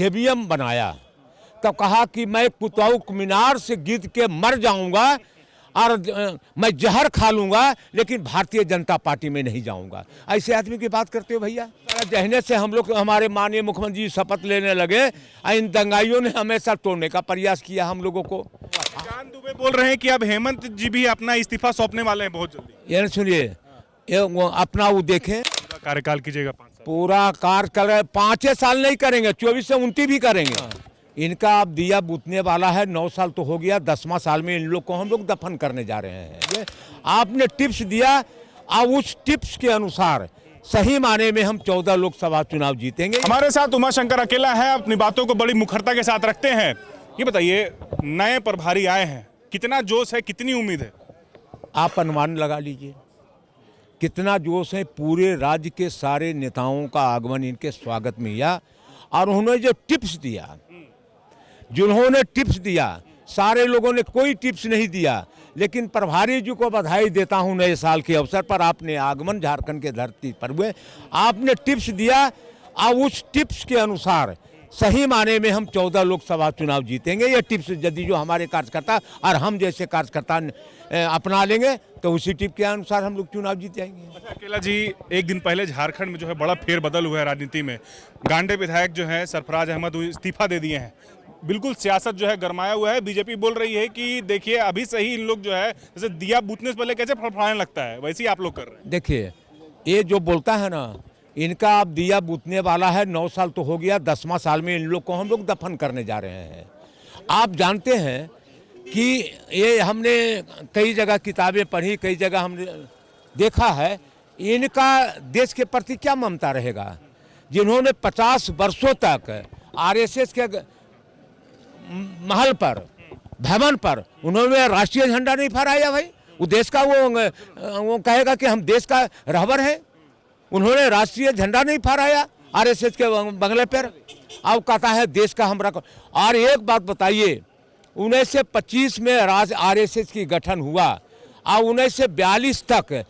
Stadium बनाया तब कहा कि मैं कुतुब मीनार से गिर के मर जाऊंगा और मैं जहर खा लूंगा लेकिन भारतीय जनता पार्टी में नहीं जाऊंगा। ऐसे आदमी की बात करते हो भैया। जहने से हम लोग हमारे माननीय मुख्यमंत्री शपथ लेने लगे, इन दंगाइयों ने हमेशा तोड़ने का प्रयास किया हम लोगों को। जान दुबे बोल रहे हैं कि अब हेमंत जी भी अपना इस्तीफा सौंपने वाले हैं बहुत जल्दी। ये सुनिए, अपना वो देखें, कार्यकाल कीजिएगा 5 साल। पूरा कार्यकाल 5 साल नहीं करेंगे, 24 से 29 भी करेंगे। इनका अब दिया बुतने वाला है, 9 साल तो हो गया, 10वां साल में इन लोग को हम लोग दफन करने जा रहे हैं। आपने टिप्स दिया, अब उस टिप्स के अनुसार सही माने में हम 14 लोकसभा चुनाव जीतेंगे। हमारे साथ उमाशंकर अकेला है, अपनी बातों को बड़ी मुखरता के साथ रखते हैं। ये बताइए, नए प्रभारी आए हैं, कितना जोश है, कितनी उम्मीद है? आप अनुमान लगा लीजिए कितना जोश है। पूरे राज्य के सारे नेताओं का आगमन इनके स्वागत में किया और उन्होंने जो टिप्स दिया, जिन्होंने टिप्स दिया, सारे लोगों ने कोई टिप्स नहीं दिया, लेकिन प्रभारी जी को बधाई देता हूं नए साल के अवसर पर। आपने आगमन झारखंड के धरती पर हुए, आपने टिप्स दिया और उस टिप्स के अनुसार सही माने में हम 14 लोकसभा चुनाव जीतेंगे। ये टिप्स यदि जो हमारे कार्यकर्ता और हम जैसे कार्यकर्ता अपना लेंगे तो उसी टिप के अनुसार हम लोग चुनाव जीत जाएंगे। अच्छा अकेला जी, एक दिन पहले झारखंड में जो है बड़ा फेरबदल हुआ है राजनीति में। गांडे विधायक जो है सरफराज अहमद इस्तीफा दे दिए हैं। बिल्कुल सियासत जो है गरमाया हुआ है। बीजेपी बोल रही है कि देखिए अभी से ही इन लोग जो है जैसे दिया बूतने से पहले कैसे फड़फड़ाने लगता है, वैसे ही आप लोग कर रहे हैं। देखिए, ये जो बोलता है ना, इनका अब दिया बूतने वाला है, 9 साल तो हो गया, 10वां साल में इन लोग को हम लोग दफन करने जा रहे हैं। आप जानते हैं कि ये हमने कई जगह किताबें पढ़ी, कई जगह हमने देखा है, इनका देश के प्रति क्या ममता रहेगा। जिन्होंने 50 वर्षों तक आरएसएस के महल पर, भवन पर उन्होंने राष्ट्रीय झंडा नहीं फहराया भाई। वो देश का वो कहेगा कि हम देश का रहबर है। उन्होंने राष्ट्रीय झंडा नहीं फहराया आरएसएस के बंगले पर। अब कहता है देश का हम रख। और एक बात बताइए, 1925 में आरएसएस की गठन हुआ और 1942 तक,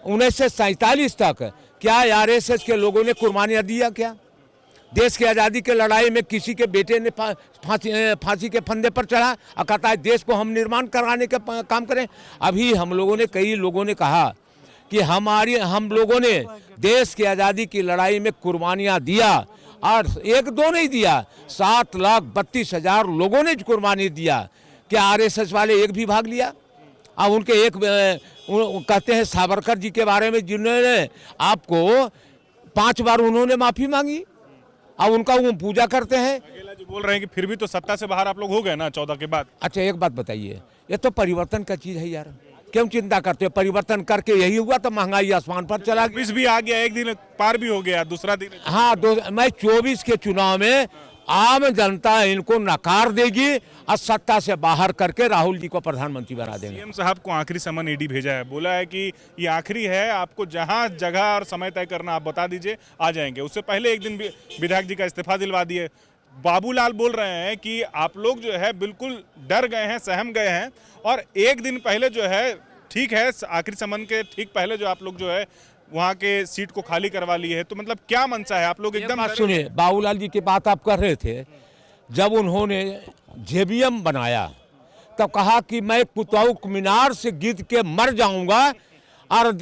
1947 तक क्या आरएसएस के लोगों ने कुर्बानियाँ दिया? क्या देश की आज़ादी के लड़ाई में किसी के बेटे ने फांसी के फंदे पर चढ़ा और कहता है देश को हम निर्माण कराने का काम करें? अभी हम लोगों ने, कई लोगों ने कहा कि हम लोगों ने देश की आज़ादी की लड़ाई में कुर्बानियाँ दिया, और 1-2 नहीं दिया, 7,32,000 लोगों ने कुर्बानी दिया। क्या आरएसएस वाले एक भी भाग लिया? अब उनके एक कहते हैं सावरकर जी के बारे में, जिन्होंने आपको 5 बार उन्होंने माफ़ी मांगी, अब उनका वो पूजा करते हैं। अकेला जी बोल रहे हैं कि फिर भी तो सत्ता से बाहर आप लोग हो गए ना 14 के बाद। अच्छा एक बात बताइए, ये तो परिवर्तन का चीज़ है यार, क्यों चिंता करते हो? परिवर्तन करके यही हुआ तो महंगाई आसमान पर चला गया। 20 भी आ गया, एक दिन पार भी हो गया, दूसरा दिन। हाँ, मैं 24 के चुनाव में आम जनता इनको नकार देगी और सत्ता से बाहर करके राहुल जी को प्रधानमंत्री बना देंगे। सीएम साहब को आखिरी समन ईडी भेजा है, बोला है कि ये आखिरी है, आपको जहां जगह और समय तय करना आप बता दीजिए, आ जाएंगे। उससे पहले एक दिन विधायक जी का इस्तीफा दिलवा दिए। बाबूलाल बोल रहे हैं कि आप लोग जो है बिल्कुल डर गए हैं, सहम गए हैं, और एक दिन पहले जो है, ठीक है आखिरी समन के ठीक पहले जो आप लोग जो है वहाँ के सीट को खाली करवा लिए है, तो मतलब क्या मंशा है? आप लोग एकदम सुनिए, बाबूलाल जी की बात आप कर रहे थे, जब उन्होंने जेबीएम बनाया तब कहा कि मैं कुतुब मीनार से गिर के मर जाऊंगा और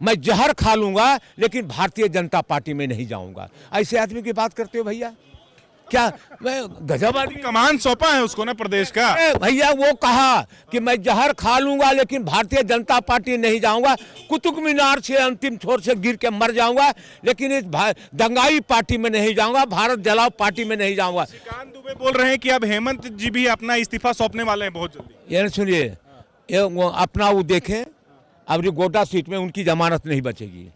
मैं जहर खा लूंगा लेकिन भारतीय जनता पार्टी में नहीं जाऊंगा। ऐसे आदमी की बात करते हो भैया? क्या मैं गजब आदमी? कमान सौंपा है उसको ना प्रदेश का। भैया वो कहा कि मैं जहर खा लूंगा लेकिन भारतीय जनता पार्टी नहीं जाऊंगा, कुतुब मीनार से अंतिम छोर से गिर के मर जाऊंगा लेकिन इस दंगाई पार्टी में नहीं जाऊंगा, भारत जलाओ पार्टी में नहीं जाऊंगा। जान दुबे बोल रहे हैं कि अब हेमंत जी भी अपना इस्तीफा सौंपने वाले हैं बहुत जल्दी। ये सुनिए, अपना वो देखें, अब जो गोटा सीट में उनकी जमानत नहीं बचेगी।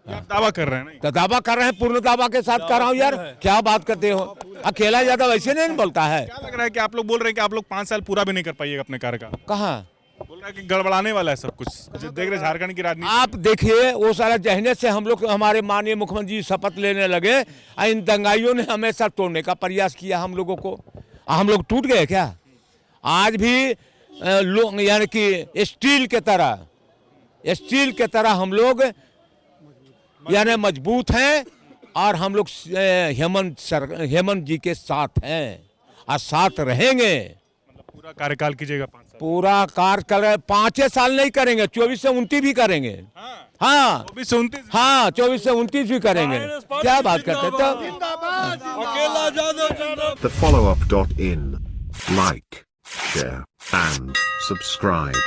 आप दावा कर रहे हैं ना? तो दावा कर रहे हैं, पूर्ण दावा के साथ कर रहा हूँ यार। क्या बात करते हो? अकेला ज्यादा वैसे नहीं बोलता है। क्या लग रहा है कि आप लोग बोल रहे हैं कि आप लोग 5 साल पूरा भी नहीं कर पाइएगा अपने कार्यकाल? कहाँ बोल रहा है कि गड़बड़ाने वाला है सब कुछ, देख रहे झारखंड की राजनीति। आप देखिए, वो सारा जहने से हम लोग, हमारे माननीय मुख्यमंत्री शपथ लेने लगे, इन दंगाइयों ने हमेशा तोड़ने का प्रयास किया हम लोगों को। हम लोग टूट गए क्या? आज भी लोग यानी कि स्टील के तरह हम लोग यानी मजबूत हैं और हम लोग हेमंत जी के साथ हैं और साथ रहेंगे। मतलब पूरा कार्यकाल कीजिएगा 5 साल। पूरा कार्य 5 साल नहीं करेंगे, 24 से 29 भी करेंगे। हाँ 24 से 29। हाँ 24 से 29 भी करेंगे। क्या बात करते तो The follow-up.in. Like, share, and subscribe.